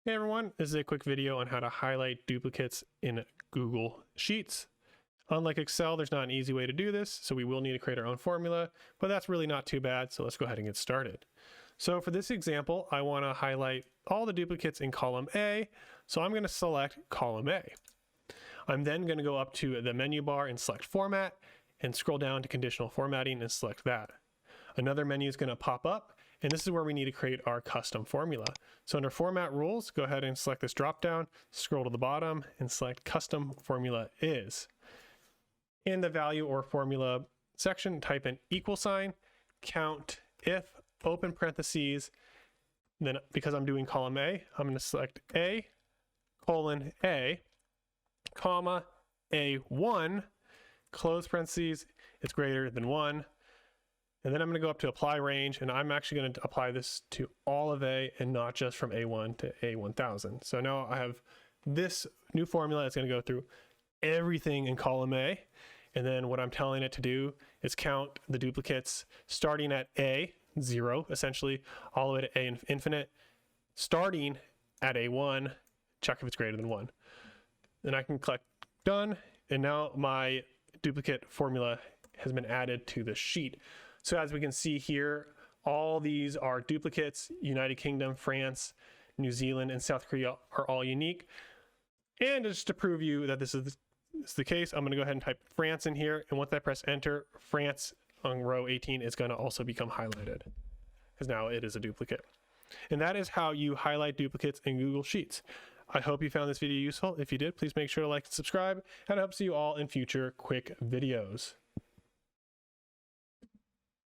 Hey everyone, this is a quick video on how to highlight duplicates in Google Sheets. Unlike Excel, there's not an easy way to do this, so we will need to create our own formula, but that's really not too bad, so let's go ahead and get started. So for this example, I want to highlight all the duplicates in column A, so I'm going to select column A. I'm then going to go up to the menu bar and select Format, and scroll down to Conditional Formatting and select that. Another menu is going to pop up, and this is where we need to create our custom formula. So under Format Rules, go ahead and select this drop down, scroll to the bottom, and select Custom Formula Is. In the value or formula section, type in $, count if, open parentheses, then because I'm doing column A, I'm going to select A, colon A, comma, A1, close parentheses, it's greater than 1. And then I'm going to go up to apply range, and I'm actually going to apply this to all of A and not just from A1 to A1000. So now I have this new formula that's going to go through everything in column A. And then what I'm telling it to do is count the duplicates starting at A, 0, essentially, all the way to A infinite, starting at A1, check if it's greater than 1. Then I can click done, and now my duplicate formula has been added to the sheet. So as we can see here, all these are duplicates. United Kingdom, France, New Zealand, and South Korea are all unique. And just to prove you that this is the case, I'm going to go ahead and type France in here. And once I press enter, France on row 18 is going to also become highlighted, because now it is a duplicate. And that is how you highlight duplicates in Google Sheets. I hope you found this video useful. If you did, please make sure to like and subscribe, and I hope to see you all in future quick videos.